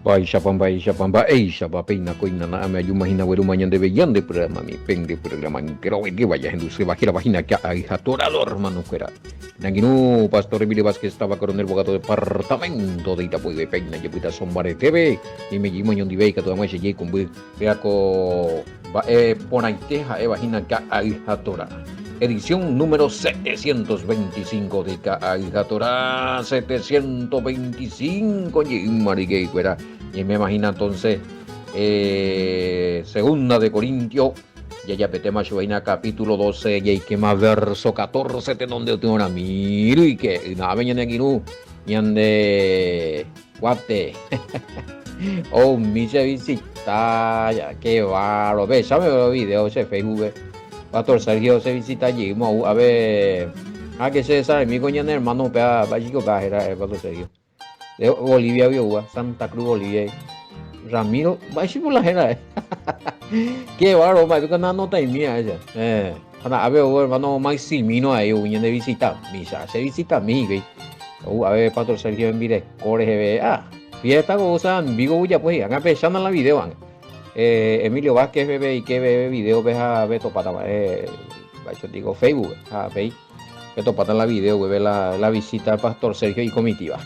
Baisha pamba, eisha papeina coina na ame ayumahina weru mañan de bellan de programa mi pen de programa pero que vaya en se bajira vagina que hay atorador mano fuera. Nanginu Pastor Emilio Vázquez estaba coronel abogado departamento de Itapuy de Peina y puta sombare TV y me llamo ñon dibe que todo más llegué con vea co ponaiteja vagina que hay atora. Edición número 725 de Caijatorá 725 y Mariquey fuera. Y me imagino entonces segunda de Corintio y ya petema chuaina capítulo 12 y que más verso 14 de donde tengo una miro y que nada venía aquí no ñande guate oh mi se visita ya que baro ve ya me veo videos en Facebook. Pastor Sergio se visita allí, a ver, que se sabe, mi coña hermano, para chico, era el Pastor Sergio. De Bolivia, Biogua, Santa Cruz, Bolivia. Ramiro, va por la jera, qué bárbaro, ma, tú que no nota y mía ella. A ver, hermano, Maximino ahí, vienen de visita, misa, se visita a mí, ve. A ver, Pastor Sergio en Vire, corre, fiesta, cosa, en Vigo, ya pues, han empezado en la video, Emilio Vázquez bebe y que bebe video ves a Beto Pata yo digo Facebook a ver Beto Pata en la video bebe la visita al Pastor Sergio y comitiva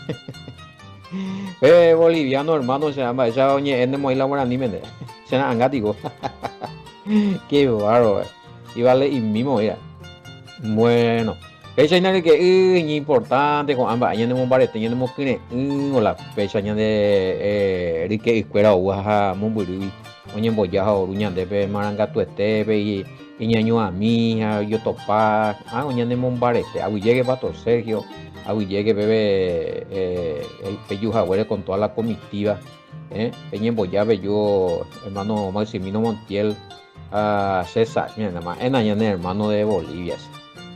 boliviano hermano se llama esa oñe en de la morani mende se na angatico qué bárbaro y vale y mismo era bueno fecha añade que es importante con ambas añade un barete añade un kine hola fecha añade rique escuela uaja mumburi oñe boyaja oruñan de maranga tu estepe y ñaño a mí yo topa oñe de mombarete a llegue Pastor Sergio a llegue bebe peyuja huele con toda la comitiva peñe boyabe yo hermano Maximino Montiel a César nada más en añade hermano de Bolivia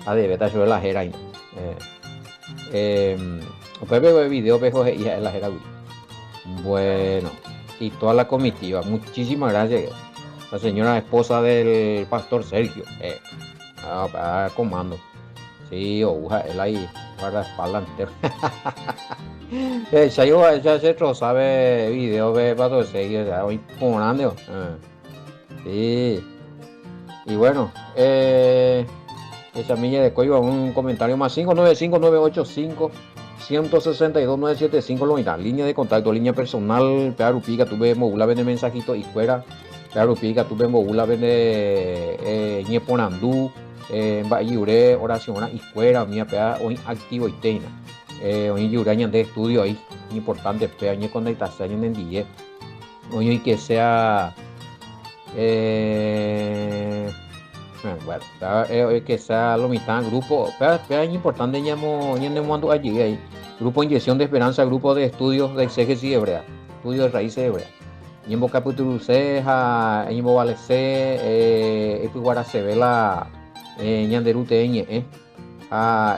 de beta sobre la jera bebe video pejo y la jera bueno y toda la comitiva, muchísimas gracias la señora esposa del Pastor Sergio comando sí él ahí guardaespaldas entero ya se sabe video de Pastor Sergio hoy comando sí y bueno esa milla de cuello un comentario más 595-985 162-975 lo mitad, línea de contacto, línea personal, Pearupica, tuve mogula vende mensajito y fuera, Pearupica, tuve mogula vende ñeponandú, yure oración y fuera, mía pea hoy activo y teina, hoy yure de estudio ahí, importante, pea ñe conectación en día, hoy que sea bueno, que sea lo mitad grupo, pero es importante cuando allí hay grupo de inyección de esperanza, grupo de estudios de exégesis hebrea, estudios de raíces hebrea. Ñembo capítulo ceja, ñembo vale c, epiguara se ve la ñanderute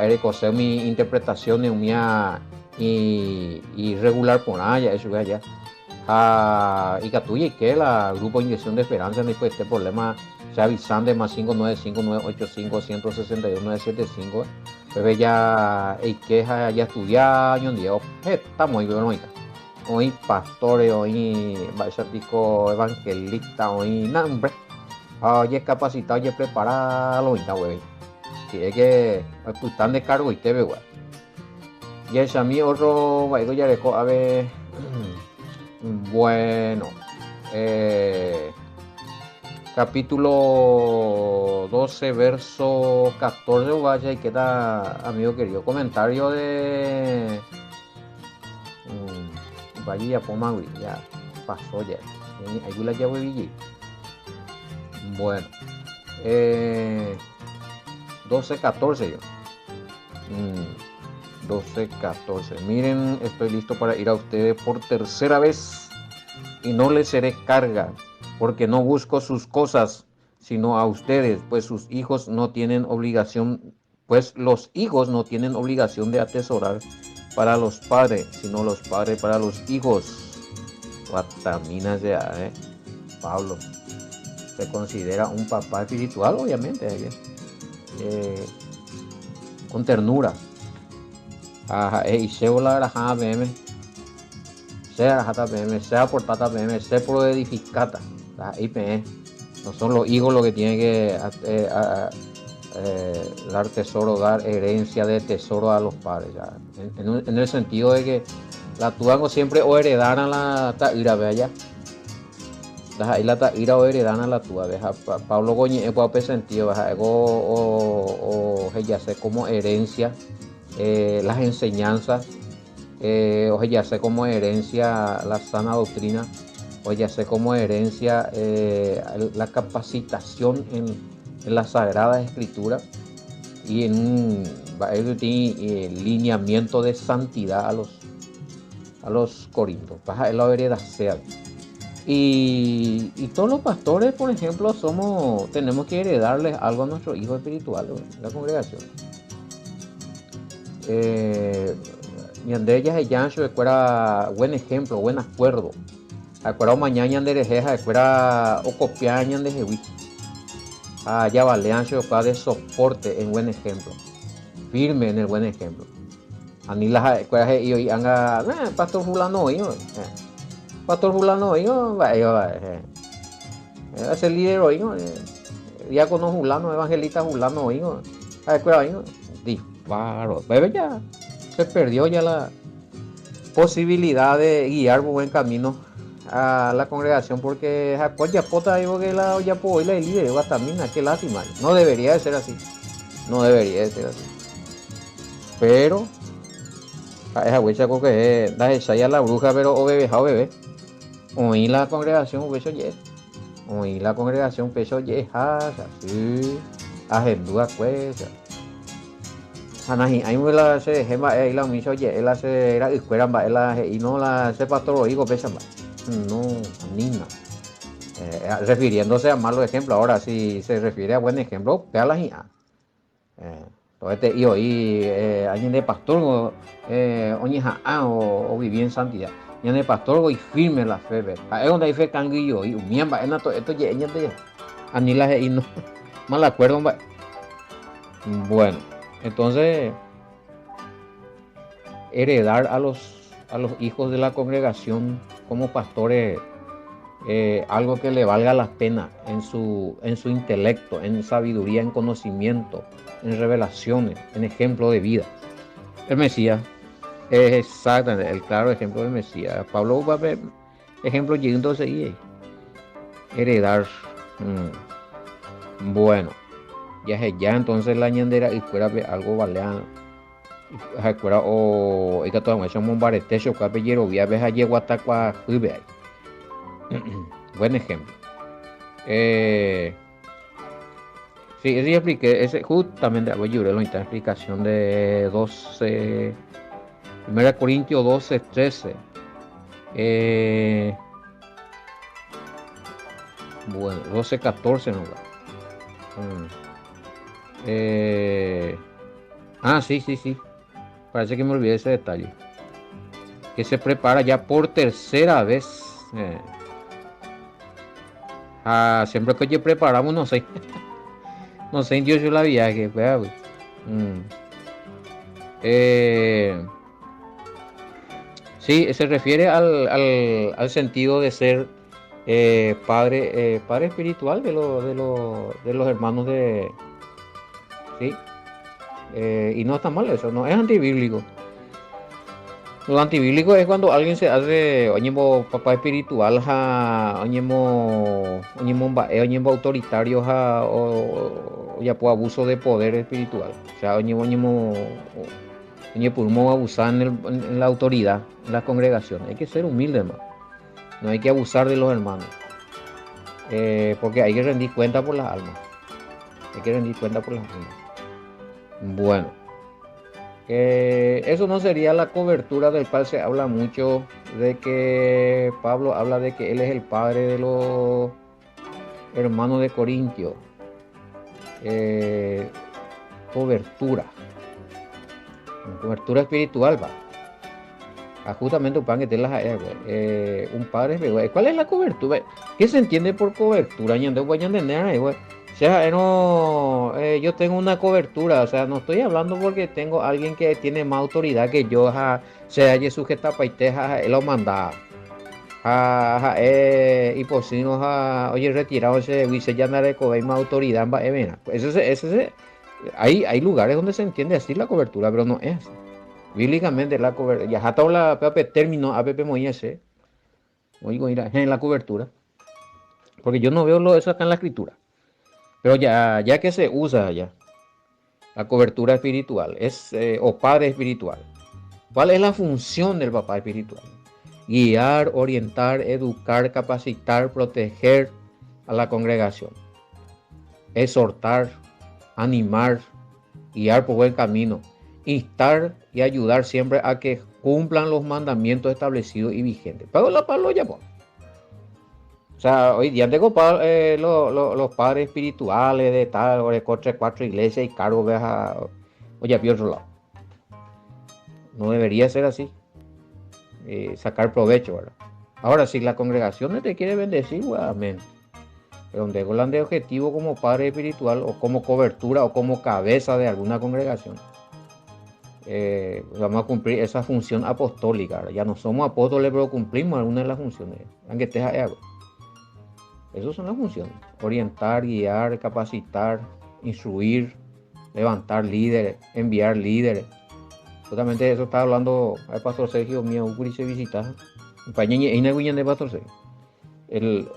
erecose mi interpretación de mía y regular por allá, eso es allá. Y catuye que la grupo de inyección de esperanza después de este problema se avisan de más 595-985-162-975 bebé ya queja ya estudiar un día estamos muy bien hoy pastores hoy bachatico evangelista hoy nombre ya capacitado ya preparado güey si es que están de cargo y te ve güey y es a mí otro vaya ya dejo a ver bueno capítulo 12 verso 14 vaya y queda amigo querido comentario de vaya Pomagui ya pasó ya ahí la llave Villi bueno 12-14 yo 12-14 miren estoy listo para ir a ustedes por tercera vez y no les seré carga porque no busco sus cosas, sino a ustedes, pues sus hijos no tienen obligación, pues los hijos no tienen obligación de atesorar para los padres, sino los padres para los hijos. Guataminas ya, Pablo se considera un papá espiritual, obviamente, con ternura. Y se vola la sea hasta PM, sea por tata PM, sea por edificata, IPE. No son los hijos los que tienen que dar tesoro, dar herencia de tesoro a los padres. Ya. En el sentido de que la tuango siempre o heredaran la taira, vea ya. Ahí la taira o heredan a la tua, deja Pablo Goñe, pues sentido, o ya sé como herencia las enseñanzas, o ya sé como herencia la sana doctrina, o ya sé como herencia la capacitación en la Sagrada Escritura y en un lineamiento de santidad a los corintios. Baja la hereda sea. Y todos los pastores, por ejemplo, tenemos que heredarles algo a nuestros hijos espirituales, la congregación. Ñandeya es yancho, fuera buen ejemplo, buen acuerdo. Acuerdo mañana de rejeja, fuera o copiaña de jehuí. Ya valeancho de soporte en buen ejemplo, firme en el buen ejemplo. Ani las escuelas y anga, pastor fulano hoy, pastor fulano hoy, es el líder hoy, diácono fulano, evangelista fulano hoy, escuela hoy, disparo, bebé ya se perdió ya la posibilidad de guiar por buen camino a la congregación porque ya pota digo que la ya puedo ir la líder también, qué lástima, no debería de ser así, pero esa huecha que da esa ya la bruja pero o bebé oí la congregación pecho ye oí la congregación pecho ye así agendúa pues Anahi, ahí me la se gema ahí la miso ye la se era escuela la y no la se pastor oigo pecha no anima refiriéndose a malos ejemplos. Ahora si se refiere a buen ejemplo vea la gia entonces y hoy alguien de pastor oñeja o vivir en santidad y en el pastor voy firme la fe es donde hay fe canguillo y miembro en esto ye anila y no mal acuerdo bueno. Entonces, heredar a los hijos de la congregación como pastores algo que le valga la pena en su intelecto, en sabiduría, en conocimiento, en revelaciones, en ejemplo de vida. El Mesías es exactamente el claro ejemplo del Mesías. Pablo va a ver ejemplo llegando y heredar. Bueno. Ya entonces la ñandera y fuera algo baleano fuera o y que todo eso un baretecho capellero vía veja llegó hasta cua buen ejemplo sí ese expliqué ese justamente voy a llorar la explicación de 12 1 Corintios 12:13 bueno 12:14 no va sí. Parece que me olvidé ese detalle. Que se prepara ya por tercera vez. Siempre que yo preparamos, no sé. No sé, Dios yo la viaje. Sí, se refiere al sentido de ser padre espiritual de los hermanos de... Sí. Y no está mal eso, no es antibíblico. Lo antibíblico es cuando alguien se hace oñemo papá espiritual oñemo autoritario o ya por abuso de poder espiritual. O sea, oñemo abusar en la autoridad, en la congregación. Hay que ser humilde, hermano. No hay que abusar de los hermanos. Porque hay que rendir cuenta por las almas. Bueno, eso no sería la cobertura del cual se habla mucho, de que Pablo habla de que él es el padre de los hermanos de Corintio. Cobertura espiritual, va. Justamente un pan que te las un padre, ¿cuál es la cobertura? ¿Qué se entiende por cobertura? O sea, yo tengo una cobertura, o sea, no estoy hablando porque tengo alguien que tiene más autoridad que yo, se haya sujeta paiteja, él lo manda. Y pues si nos ha, oye, retirado ese dice ya no hay más autoridad, hay lugares donde se entiende así la cobertura, pero no es así. Bíblicamente la cobertura, ya hasta la pepe término APP moyese, oigo, mira, en la cobertura, porque yo no veo eso acá en la escritura, pero ya que se usa ya, la cobertura espiritual, o padre espiritual. ¿Cuál es la función del papá espiritual? Guiar, orientar, educar, capacitar, proteger a la congregación. Exhortar, animar, guiar por buen camino. Instar y ayudar siempre a que cumplan los mandamientos establecidos y vigentes. Pero la Pablo llamó. O sea, hoy día tengo los padres espirituales de tal, o de cuatro iglesias y cargo oye, a otro lado. No debería ser así. Sacar provecho, ¿verdad? Ahora, si la congregación te quiere bendecir, pues, amén. Pero donde hablan de objetivo como padre espiritual o como cobertura o como cabeza de alguna congregación, vamos a cumplir esa función apostólica, ¿verdad? Ya no somos apóstoles, pero cumplimos algunas de las funciones. Aunque te haga. Esas son las funciones. Orientar, guiar, capacitar, instruir, levantar líderes, enviar líderes. Justamente eso estaba hablando el pastor Sergio mío, Uguri se visita. De pastor Sergio. El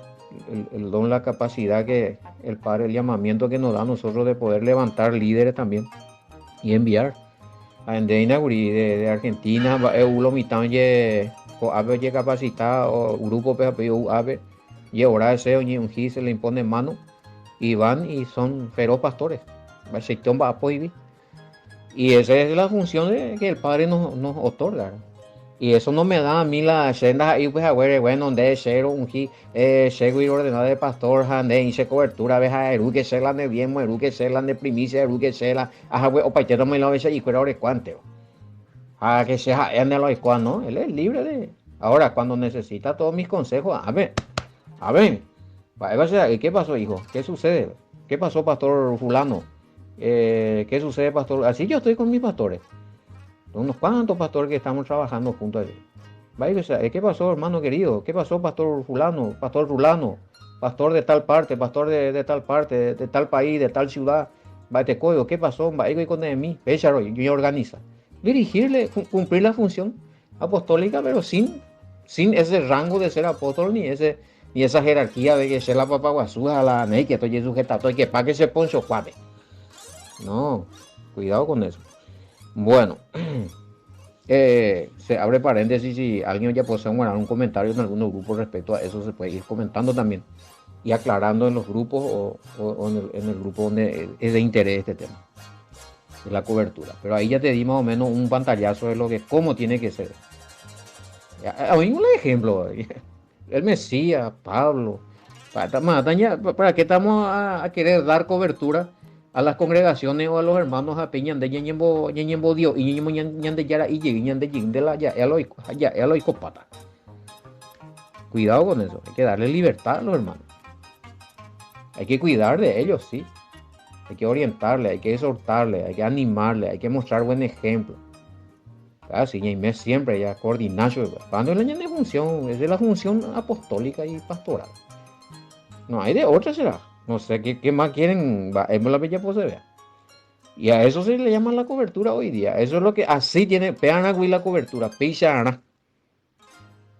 don, la capacidad que el Padre, el llamamiento que nos da a nosotros de poder levantar líderes también y enviar. De Inaguri, de Argentina, Ulo Mitán, Ave capacitado, grupo Ave, y ahora ese un se le impone mano y van y son feroz pastores. Va a prohibir. Y esa es la función que el Padre nos otorga. Y eso no me da a mí la senda ahí, pues, bueno, donde cero, y ordenado de pastor, de hice cobertura, veja, que se la de bien, que se la de primicia, que se la, o paitero me lo ve y fuera orecuante. Que sea en el oicuan, ¿no? Él es libre de. Ahora, cuando necesita todos mis consejos, a ver. ¿Qué pasó, hijo? ¿Qué sucede? ¿Qué pasó, pastor fulano? ¿Qué sucede, pastor? Así yo estoy con mis pastores. Unos cuantos pastores que estamos trabajando juntos allí. ¿Qué pasó, hermano querido? ¿Qué pasó, pastor fulano, pastor rulano, pastor de tal parte, pastor de tal parte, de tal país, de tal ciudad? Te código, ¿qué pasó? Y con de mí, pécharo, y organiza. Dirigirle, cumplir la función apostólica, pero sin ese rango de ser apóstol, ni esa jerarquía de que ser la papaguazúa, la ney, que estoy sujetado, y que para que se poncho cuate. No, cuidado con eso. Bueno, se abre paréntesis, si alguien ya posee un comentario en algunos grupos respecto a eso, se puede ir comentando también y aclarando en los grupos o en el grupo donde es de interés este tema, de la cobertura. Pero ahí ya te di más o menos un pantallazo de cómo tiene que ser. A mí un ejemplo, el Mesías, Pablo, ¿para qué estamos a querer dar cobertura a las congregaciones o a los hermanos a peña de ñeñembo Dios y ñande yara y ñande de la ya pata? Cuidado con eso, hay que darle libertad a los hermanos. Hay que cuidar de ellos, sí. Hay que orientarle, hay que exhortarle, hay que animarle, hay que mostrar buen ejemplo. Así y siempre ya coordinación. Cuando la función, es de la función apostólica y pastoral. No hay de otra, será. No sé qué más quieren. Es la bella posee. Y a eso se le llama la cobertura hoy día. Eso es lo que así tiene. Pean a la cobertura. Pichana.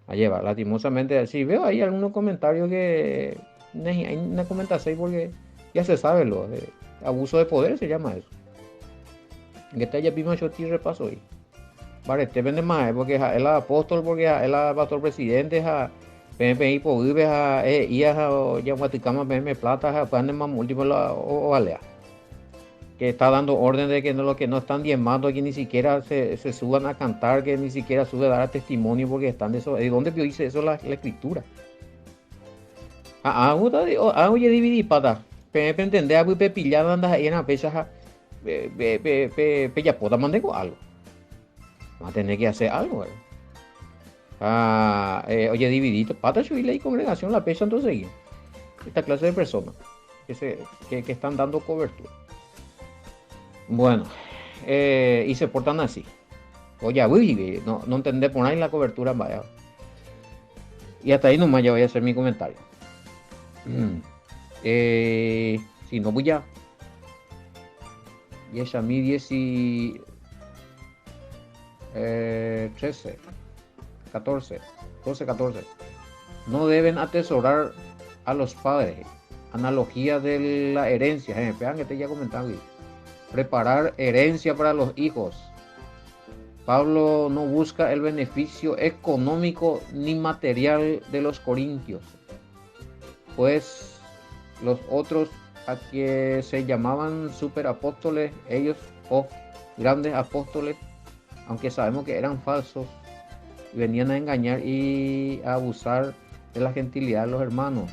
A llevar. Lastimosamente así. Veo ahí algunos comentarios que. Hay una comentación porque ya se sabe lo de abuso de poder se llama eso. Que está ya pima choti repaso ahí. Vale, te vende más porque es el apóstol, porque es el pastor presidente, es PMPI Poguibe, es ya Guaticama, PM Plata, es más múltiples o Balea. Que está dando orden de que los que no están diezmando, que ni siquiera se suban a cantar, que ni siquiera suben a dar testimonio porque están de eso. ¿De dónde dice eso la escritura? Oye, dividir pata. PMP entender a Pipe pillada andas ahí en la pecha, ya pueda mandar algo. Va a tener que hacer algo, oye, dividito, pata y congregación, la pecha entonces esta clase de personas que están dando cobertura. Bueno, y se portan así. Oye, no entender por ahí la cobertura, vaya. Y hasta ahí nomás ya voy a hacer mi comentario. Si no, pues ya. Y es a mí 10 y 13, 14, 12, 14. No deben atesorar a los padres. Analogía de la herencia. Vean que te ya comentaba. Preparar herencia para los hijos. Pablo no busca el beneficio económico ni material de los corintios, pues los otros a que se llamaban superapóstoles, ellos o grandes apóstoles, aunque sabemos que eran falsos, venían a engañar y a abusar de la gentilidad de los hermanos.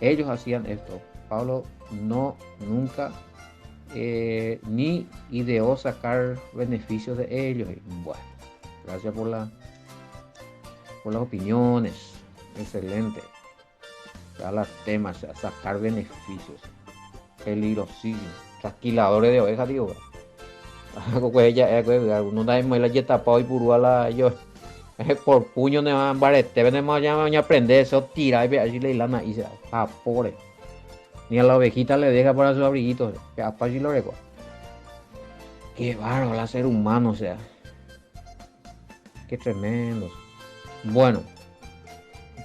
Ellos hacían esto. Pablo nunca ni ideó sacar beneficios de ellos. Bueno, gracias por las opiniones. Excelente. Ya los temas, a sacar beneficios. Peligrosísimo. Trasquiladores de ovejas, digo. No da la yeta pa hoy purua yo. Por puño ne van barete, venimos ya a aprender eso, tira y ve allí le lana y se pobre. Ni a la ovejita le deja para sus abriguitos. Que apache lo recuerda. Qué bárbaro el ser humano, o sea. Qué tremendo. Bueno,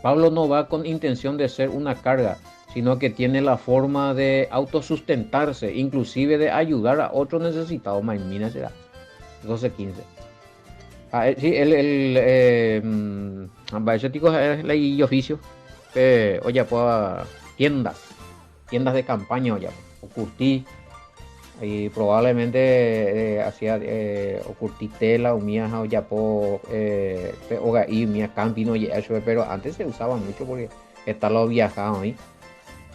Pablo no va con intención de ser una carga, sino que tiene la forma de autosustentarse, inclusive de ayudar a otros necesitados. Maimina será. 12:15. Sí, ese tipo es el oficio. Oye, pues tiendas de campaña, oye, o curtí. Y probablemente hacía ocurtí tela o mías o ya po y mías campino y eso, pero antes se usaba mucho porque está lo viajado ahí.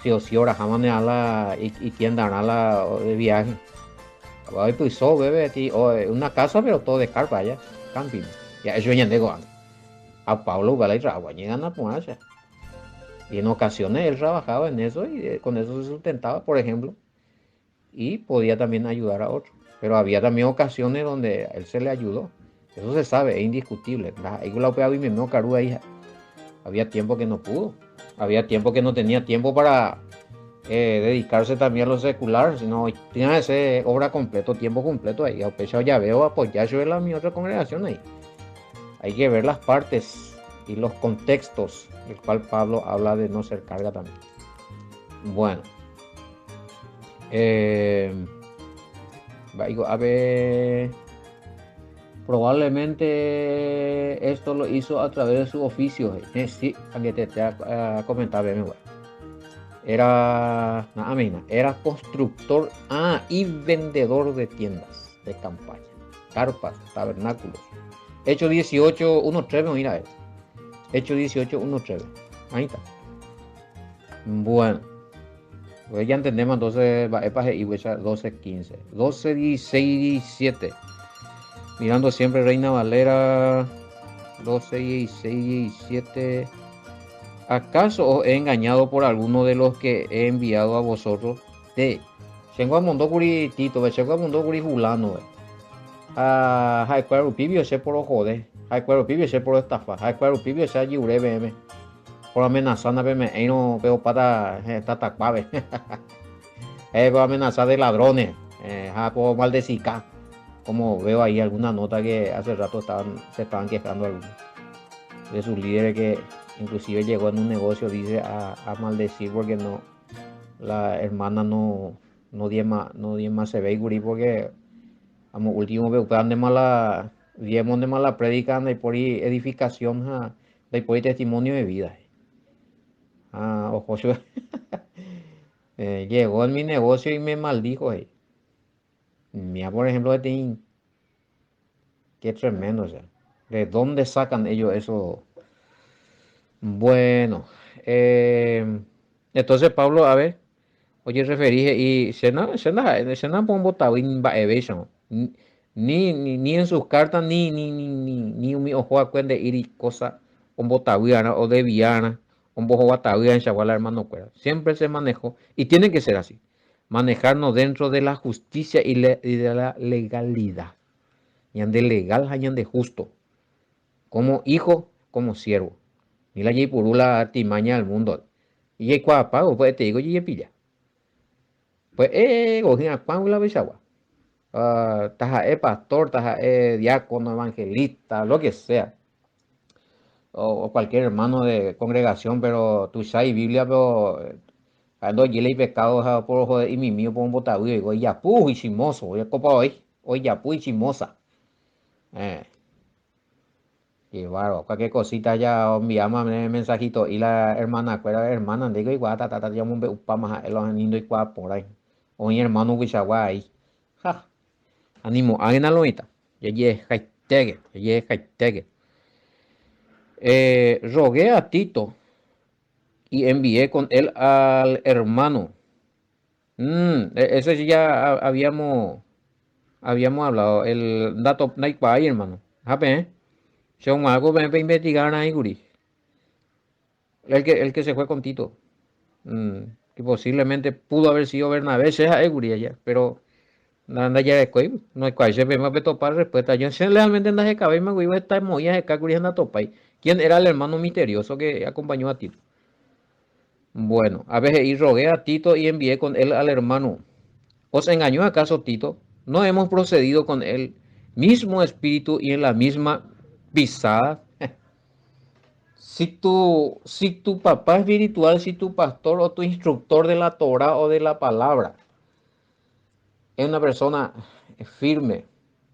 Si o si ahora jamás a la y tienda a la de viaje. Hoy pues bebé una casa pero todo de carpa allá, camping. Ya eso ya digo a Pablo vale trabajo, llegan a ponerse. Y en ocasiones él trabajaba en eso y con eso se sustentaba, por ejemplo. Y podía también ayudar a otros. Pero había también ocasiones donde él se le ayudó. Eso se sabe, es indiscutible. Había tiempo que no pudo. Había tiempo que no tenía tiempo para dedicarse también a lo secular, sino tenía ese obra completo, tiempo completo ahí. A pesar ya veo apoyarse en mi otra congregación ahí. Hay que ver las partes y los contextos, el cual Pablo habla de no ser carga también. Bueno. A ver, probablemente esto lo hizo a través de su oficio. Sí, aunque te comentar, era constructor y vendedor de tiendas de campaña, carpas, tabernáculos. Hechos 18:1-3, mira esto. Hechos 18:1-3. Ahí está. Bueno. Pues ya entendemos, entonces va a y 12:15, 12:16-17. Mirando siempre Reina Valera 12:16-17. ¿Acaso os he engañado por alguno de los que he enviado a vosotros? Chengo a Mondo Curi Tito, Chengo a Mondo Curi Julano. Cuero Pibio se por jode. Cuero Pibio se por estafa. Cuero Pibio se allí BM. Por amenazando me no veo para esta tacuave. Por amenazar de ladrones, por maldecicar. Como veo ahí alguna nota que hace rato se estaban quejando algunos de sus líderes que inclusive llegó en un negocio, dice, a maldecir porque no, la hermana no die más se ve gurí porque a lo último veo que de mala diemos de mala predican y por ahí edificación de por ahí testimonio de vida. Ojo, llegó en mi negocio y me maldijo. Mira, por ejemplo, qué tremendo, o sea. ¿De dónde sacan ellos eso? Bueno, entonces Pablo, a ver, oye, referí y se pongo tawin ba evasion. Ni en sus cartas ni mi ojo a cuenta ir y cosa con botaviana o de viana un bojo batavia en Chaguala hermano cuera. Siempre se manejó y tiene que ser así. Manejarnos dentro de la justicia y de la legalidad. Yan de legal, yan de justo. Como hijo, como siervo. Ni la yei puru la timaña del mundo. Y yei cuapa, o pues te digo, yei pilla. Pues, gojina, cuán la besagua. Taja pastor, taja diácono, evangelista, lo que sea. O cualquier hermano de congregación, pero tú sabes Biblia, pero cuando yo leí pecado por joder y mi mío por un botadillo, digo, ya pu y chimoso, hoy copa hoy ya pu y chimosa. Eh, qué bárbaro, cualquier cosita ya enviamos mensajito y la hermana, cuera hermana, digo igual, ta, ya un upa más, los niños y cuá por ahí. O mi hermano Wishawa ahí. Ja, ánimo, alguien a lo ahorita. Ya ye, rogué a Tito y envié con él al hermano. Ese sí ya habíamos hablado. El dato Night hermano. Jape, son algo ven para investigar ahí, guri. El que se fue con Tito. Mm, que posiblemente pudo haber sido Bernabé, ese es guri allá, pero anda ya de coi, no hay cual se ve más de topar respuesta. Yo sé realmente anda de cabeza, me voy a estar muy de acá, guri anda topay. ¿Quién era el hermano misterioso que acompañó a Tito? Bueno, a veces y rogué a Tito y envié con él al hermano. ¿Os engañó acaso Tito? ¿No hemos procedido con el mismo espíritu y en la misma pisada? Si tu papá espiritual, si tu pastor o tu instructor de la Torah o de la palabra es una persona firme,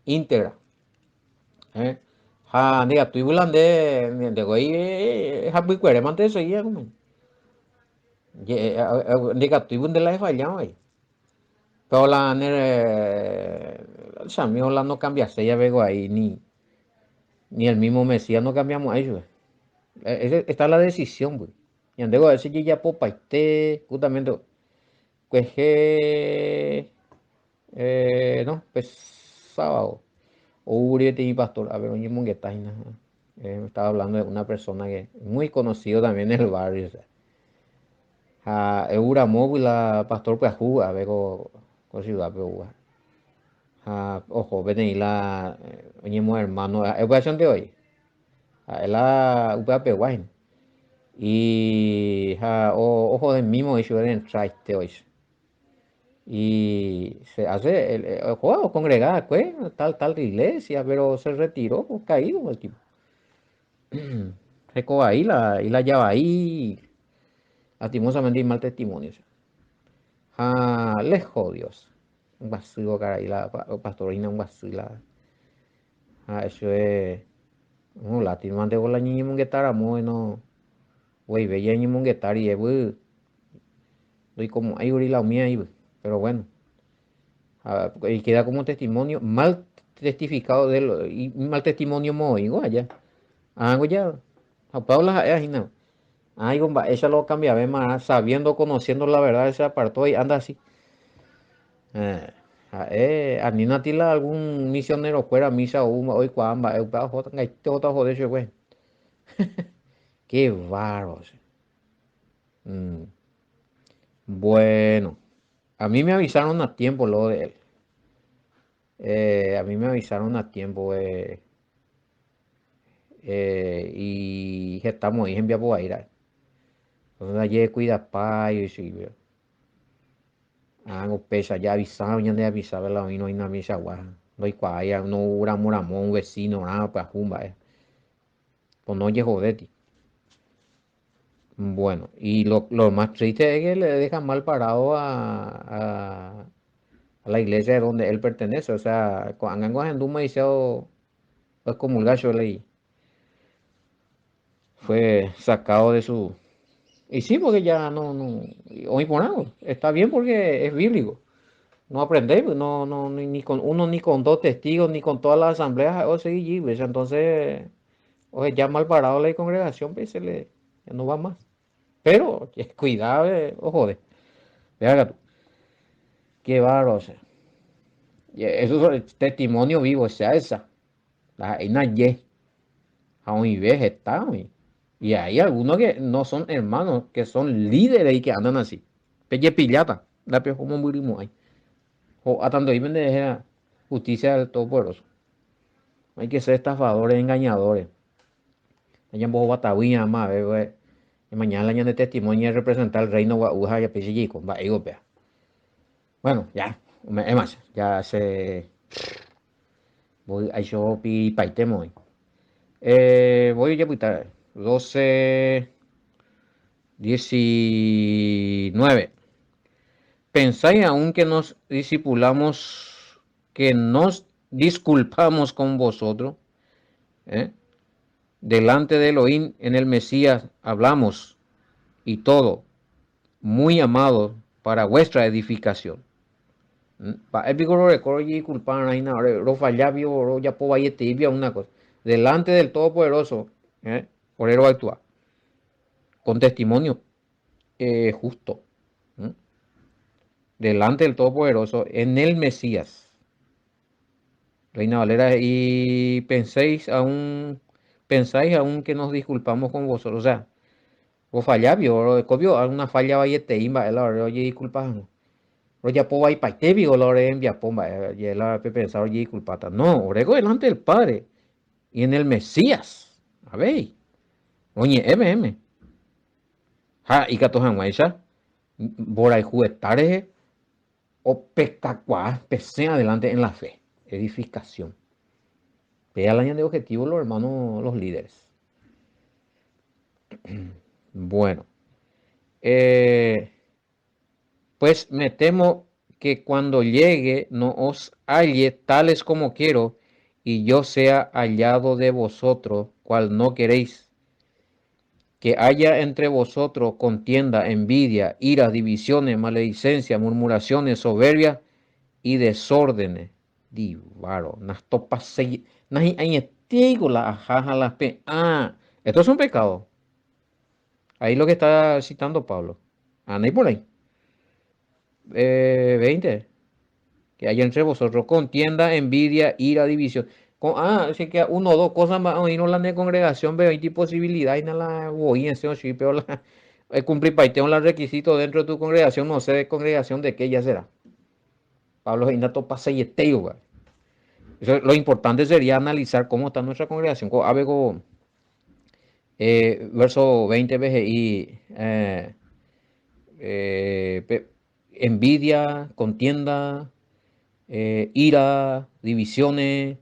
íntegra, ¿eh? Diga, estoy volando de hoy, happy querer mantener eso ya, como. Diga, estoy de la fallado ahí. Pero la no cambia, se ya veo ahí, ni el mismo Mesías no cambiamos a ellos. Está la decisión, güey. Y andego a decir ya popa justamente, pues no, pues sábado. Uriete y pastor, a ver, oye, monguetaina. Estaba hablando de una persona que muy conocido también en el barrio. O sea, Eura móvil, la pastor pues juga, a ver, con ciudad, pero ojo, ven ahí la, oye, hermano, educación de hoy. La UPA Peguain. Y ojo del mismo hecho en traste hoy. Y se hace el juego congregada, pues, tal iglesia, pero se retiró, pues, caído el tipo. Recoba ahí y la lleva ahí, lastimosamente y mal testimonio. Lejos Dios. Un vacío, cara, ahí la pastorina, un vacío. Eso es, no, lastimosamente con la niña monguetara, no, güey, bella niña monguetara y doy como, ahí, la mía ahí, pero bueno. Y queda como testimonio mal testificado de lo, y mal testimonio moigo allá. Ya. A Paula es no. Ay, gomba, ella lo cambia, ve más, sabiendo, conociendo la verdad, se apartó y anda así. A Nina Tila algún misionero fuera a misa hoy cuamba, joder, güey. Qué bárbaro. Mm, Bueno, a mí me avisaron a tiempo lo de él. A mí me avisaron a tiempo. Y estamos ahí en Viapoaira. Entonces ayer cuida payo y sí, pesa, ya avisaba, ya de avisaba la no hay una misa guaja. No hay cuaya, no ura moramón, un vecino, nada, pues jumba, pues no oye jodeti. Bueno, y lo más triste es que le dejan mal parado a la iglesia donde él pertenece. O sea, cuando Anduma dice, pues comulgar yo leí, fue sacado de su. Y sí, porque ya no, hoy por nada, está bien porque es bíblico. No aprendemos, no, ni con uno, ni con dos testigos, ni con todas las asambleas, o seguir, pues, entonces, oye, ya mal parado la congregación, pues ya no va más. Pero, cuidado, ojo, vea tú, qué bárbaro, o sea, y eso es testimonio vivo, o sea, la y aún ves está, y hay algunos que no son hermanos, que son líderes y que andan así. Pelle pillata, la peor como murimos ahí. O a tanto ahí me deja justicia del Todopoderoso. Hay que ser estafadores, engañadores. Allá en Batahuía, más, y mañana le añade de testimonio y representar el reino Guauja y Apellico, va, europea. Bueno, ya, es más, ya se voy a yo pi paitemo hoy. Voy a putar 12:19. ¿Pensáis aún que nos discipulamos, que nos disculpamos con vosotros? ¿Eh? Delante de Elohim en el Mesías hablamos y todo, muy amado para vuestra edificación. Una cosa. Delante del Todopoderoso, orero actúa, con testimonio justo. Delante del Todopoderoso, en el Mesías. Reina Valera, y pensáis aún que nos disculpamos con vosotros. O sea, vos fallás, vio, alguna falla vaya te imba, la hora, oye, disculpas. Ya po vai paite vio la hora envia pomba, y la pensar, oye, disculpata. No, orego delante del Padre y en el Mesías. A ver, oye, ha, y cato janguaisa, bora y juguetares, o pecacuá, pese adelante en la fe, edificación. Vea la de objetivo los hermanos, los líderes. Bueno, eh, pues me temo que cuando llegue no os halle tales como quiero, y yo sea hallado de vosotros, cual no queréis, que haya entre vosotros contienda, envidia, ira, divisiones, maledicencia, murmuraciones, soberbia y desórdenes. Divaro, nas topas se, nas la ajaja las pe. Ah, esto es un pecado. Ahí lo que está citando Pablo. Anda y por ahí. 20. Que haya entre vosotros contienda, envidia, ira, división. Así que uno o dos cosas más, y no la de congregación, veo, hay posibilidad, y no la voy en ese pero la, cumplir paiteo los requisitos dentro de tu congregación, no sé de congregación de qué ya será. Pablo Inato pasa y eteo, lo importante sería analizar cómo está nuestra congregación. Avego, verso 20 BGI, envidia, contienda, ira, divisiones,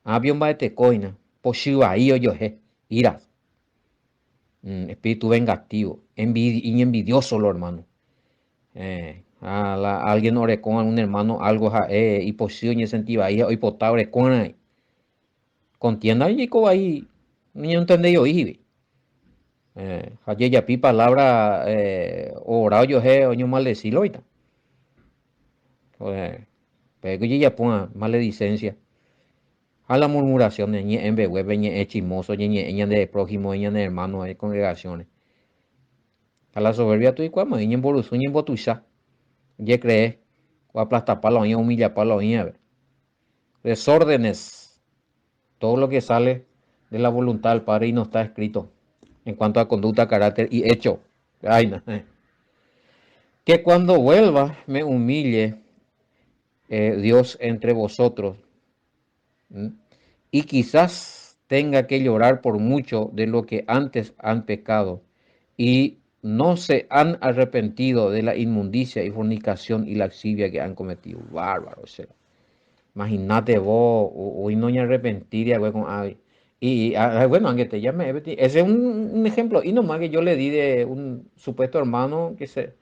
avión va de coina, poshiva ahí yo ira, espíritu vengativo, y envidioso lo hermano. Alguien ore con un hermano algo y poshiva en sentido ahí hoy potable con contienda y ahí no entendí yo y ayer ya pi palabra orado yo oño maldecilo ahorita. Pero que ya ponga maledicencia. A la murmuración en web es chismoso, en de prójimo, en de hermano, de congregaciones. A la soberbia tú y cuama, en borusu, en botuisa. Ya crees, o aplastar para la oña, humillar para la oña. Desórdenes, todo lo que sale de la voluntad del Padre y no está escrito en cuanto a conducta, carácter y hecho. Ay, no. Que cuando vuelva me humille Dios entre vosotros. Y quizás tenga que llorar por mucho de lo que antes han pecado y no se han arrepentido de la inmundicia y fornicación y laxivia que han cometido. Bárbaro, o sea. Imagínate vos, hoy no me arrepentiría, güey, con bueno, aunque te llame, ese es un ejemplo, y nomás que yo le di de un supuesto hermano que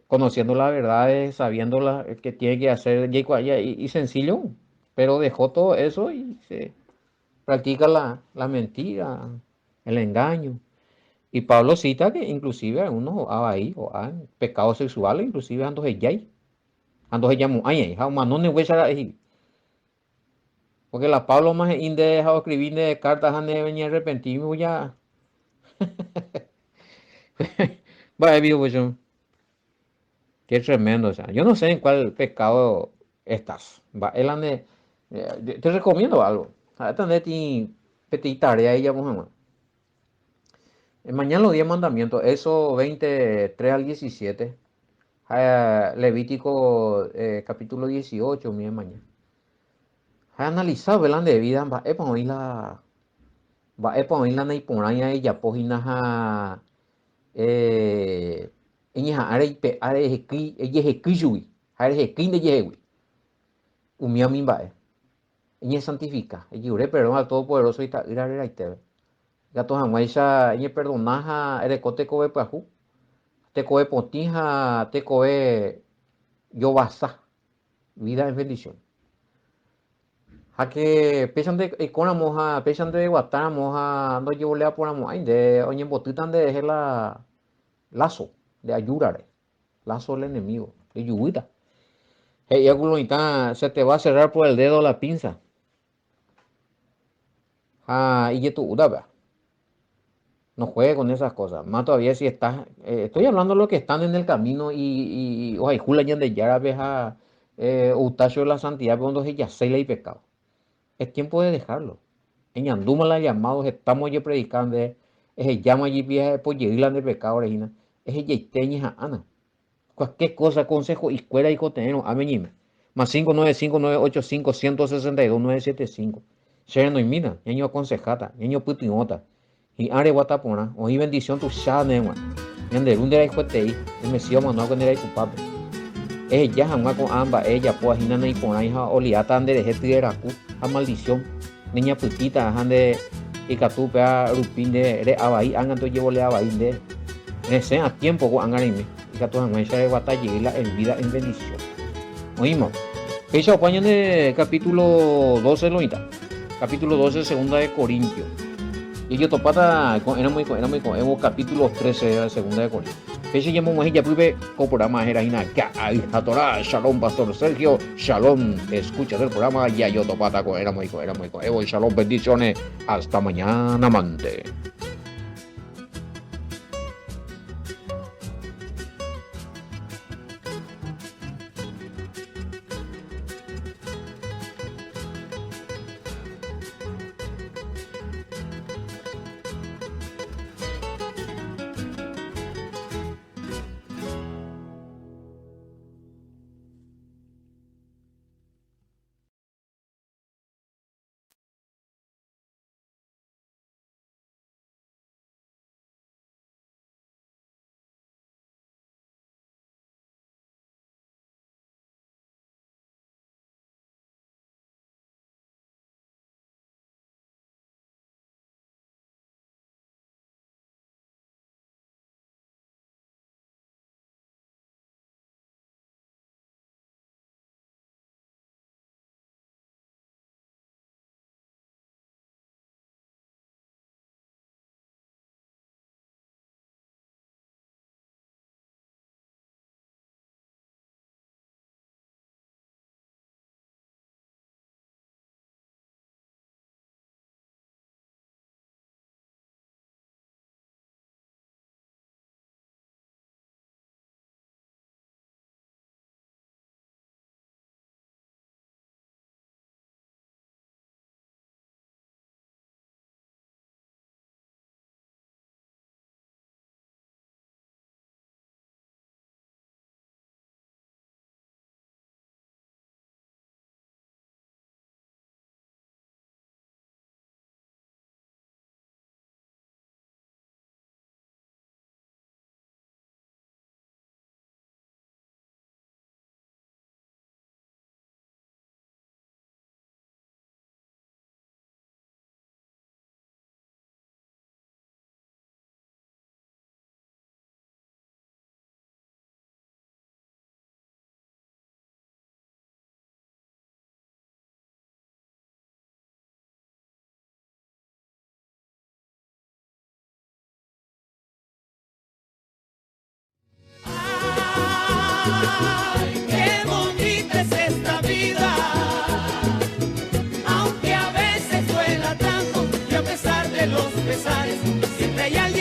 conociendo la verdad, sabiendo que tiene que hacer y sencillo, pero dejó todo eso y se practica la mentira, el engaño. Y Pablo cita que inclusive algunos ahí o han pecados sexuales, inclusive ando ya mu ay no porque la Pablo más inde dejado escribir de cartas han de venir arrepentido ya. Vaya vivo pues qué tremendo, o sea, yo no sé en cuál pecado estás. Va, él ande, te recomiendo algo. Esta ti petit tarea ella Muhammad. Mañana los 10 mandamientos, eso 23 al 17. Levítico capítulo 18, mi mañana. He analizado el de vida, es para oír Mba'épa oĩ la naiporãi ejapohína ha eñeha'ãre ipe'áre ejehekýi chugui ha rehekýi ndejehegui umi mba'e eñesantifica ejiure perdón al Todopoderoso ita'ýra reraitére ikatu hag̃uáicha eñeperdona ha ereko tekove pyahu tekove potĩ ha tekove jovasa vida en bendición ha que péichante eikóramo ha péichante guatáramo ha ndojevoleaporãmo'ãi nde oñembotýta nderehe lazo de ayúrare lazo del enemigo rejuvýta he'íva ku loĩta se te va a cerrar por el dedo la pinza ha ijetu'úta no juegue con esas cosas más todavía si estás estoy hablando de los que están en el camino y ojaihúla ñandejárape ha outacho de la santidad cuando se yaséila y pecado. Es tiempo de dejarlo. Eñandúma la llamados, estamos ya predicando, es llama allí vieja por llegarla de pecado, Regina. Es yeiteña ana. Cualquier cosa, consejo, y escuela y cotenero, amenime. Más 595-985-162-975. Shere no imina, ñaño aconsejata, ñaño putiota. Y are guatapona, oí bendición tu shane, ñanderundera hijo tei, el mesío manual con el pape. Ella jamás con ambas, ella pues hina y por ahí oliata ande de gente de racu, a maldición. Niña putita, ande y catupea rupín de abaí, anganto llevo le abaí de. Ese a tiempo con angarime, y catu jamás de batalla y la vida en bendición. Oímos. Fecha opaña de capítulo 12 loita. Capítulo 12, segunda de Corintios. Y yo topata era muy con capítulo 13 de segunda de Corintios. Fecha llamamos ella pude con programa Jerajina Torah. Shalom Pastor Sergio. Shalom. Escuchas el programa ya yo topata con era muy con Evo y shalom, bendiciones. Hasta mañana, amante. Ay, qué bonita es esta vida, aunque a veces duela tanto y a pesar de los pesares, siempre hay alguien